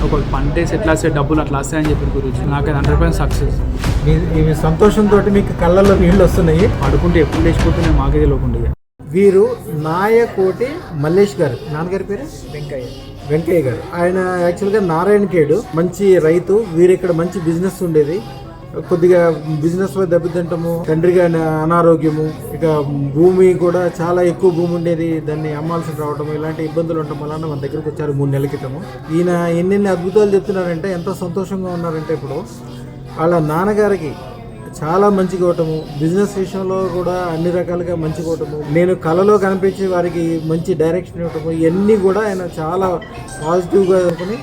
ఒక పంటేసి ఎట్లా వస్తే డబ్బులు అట్లా వస్తాయని చెప్పి గురించి నాకైతే 100% సక్సెస్. మీ సంతోషంతో మీకు కళ్ళల్లో నీళ్ళు వస్తున్నాయి. పడుకుంటే ఎప్పుడు లేచిపోతే మాకే తెలియకుండా. వీరు నాయకోటి మల్లేష్ గారు, నాన్నగారి పేరు వెంకయ్య గారు. ఆయన యాక్చువల్గా నారాయణఖేడు మంచి రైతు. వీరు ఇక్కడ మంచి బిజినెస్ ఉండేది. కొద్దిగా బిజినెస్లో దెబ్బతింటము, తండ్రిగా అనారోగ్యము, ఇక భూమి కూడా చాలా ఎక్కువ భూమి ఉండేది, దాన్ని అమ్మాల్సి రావడం, ఇలాంటి ఇబ్బందులు ఉండటం వలన మన దగ్గరకు వచ్చారు 3 నెలల క్రితము. ఈయన ఎన్నెన్ని అద్భుతాలు చెప్తున్నారంటే ఎంత సంతోషంగా ఉన్నారంటే ఇప్పుడు వాళ్ళ నాన్నగారికి చాలా మంచిగా ఇవ్వటము, బిజినెస్ విషయంలో కూడా అన్ని రకాలుగా మంచిగా ఇవ్వటము, నేను కళలో కనిపించి వారికి మంచి డైరెక్షన్ ఇవ్వటము, ఇవన్నీ కూడా ఆయన చాలా పాజిటివ్గా అనుకుని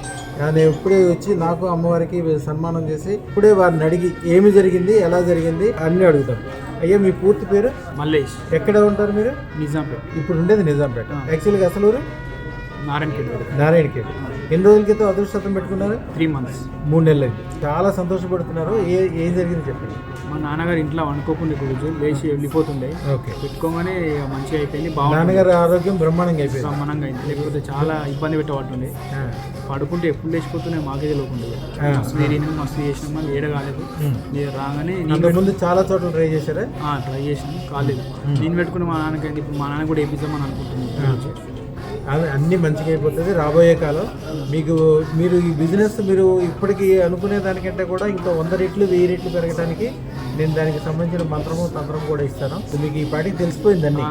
నేను ఇప్పుడే వచ్చి నాకు అమ్మవారికి సన్మానం చేసి ఇప్పుడే వారిని అడిగి ఏమి జరిగింది, ఎలా జరిగింది అన్నీ అడుగుతాను. అయ్యా మీ పూర్తి పేరు? మల్లేష్. ఎక్కడ ఉంటారు మీరు? నిజాంపేట. ఇప్పుడు ఉండేది నిజాంపేట. యాక్చువల్గా అసలు నారాయణఖేడ్. ఎన్ని రోజుల క్రితం అదృష్టం పెట్టుకున్నారు? 3 months. 3 నెలలు. చాలా సంతోషపడుతున్నారు. ఏం జరిగింది చెప్పండి. మా నాన్నగారు ఇంట్లో వండుకోకుండా గురించి లేచి వెళ్ళిపోతుండే. ఓకే. పెట్టుకోగానే మంచిగా అయిపోయింది. నాన్నగారి ఆరోగ్యం బ్రహ్మాండంగా అయిపోయింది. బ్రహ్మాండంగా అయింది. లేకపోతే చాలా ఇబ్బంది పెట్టబడుతుండే. పడుకుంటే ఎప్పుడు లేచిపోతూనే మాకే తెలియకుండా. మస్తు చేసినాం, మళ్ళీ ఏడ కాలేదు. మీరు రాగానే ముందు చాలా చోట్ల ట్రై చేశారా? ట్రై చేసినాం, కాలేదు. నేను పెట్టుకుని మా నాన్నకైంది. ఇప్పుడు మా నాన్న కూడా వేయించామని అనుకుంటున్నాను. అన్నీ మంచిగా అయిపోతుంది రాబోయే కాలం. మీరు ఈ బిజినెస్ మీరు ఇప్పటికీ అనుకునే దానికంటే కూడా ఇంకా 100 రెట్లు 1000 రెట్లు పెరగడానికి నేను దానికి సంబంధించిన మంత్రము తంత్రం కూడా ఇస్తాను. మీకు ఈ పాటికి తెలిసిపోయిందండి.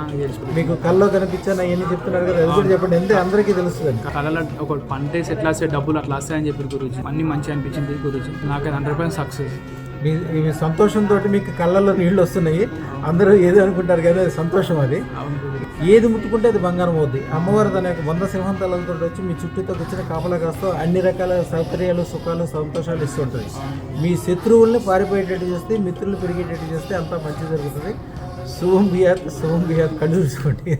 మీకు కళ్ళలో కనిపించాను అవన్నీ చెప్తున్నారు కదా, అది కూడా చెప్పండి. ఎంత అందరికీ తెలుస్తుంది. కళలో ఒక పంటేసి ఎట్లా వస్తే డబ్బులు అట్లా వస్తాయని చెప్పి గురించి అన్ని మంచిగా అనిపించింది గురించి నాకైతే 100% సక్సెస్. మీ సంతోషంతో మీకు కళ్ళల్లో నీళ్ళు వస్తున్నాయి. అందరూ ఏది అనుకుంటారు కదా, అది సంతోషం. అది ఏది ముట్టుకుంటే అది బంగారం అవుద్ది. అమ్మవారు తన యొక్క 100 సింహంతలతో వచ్చి మీ చుట్టూతో వచ్చిన కాపలా కాస్తూ అన్ని రకాల సౌకర్యాలు, సుఖాలు, సంతోషాలు ఇస్తుంటుంది. మీ శత్రువుల్ని పారిపోయేటట్టు చేస్తే, మిత్రులు పెరిగేటట్టు చేస్తే అంతా మంచి జరుగుతుంది. శుభం బియాత్ కళ్ళు చూసుకోండి.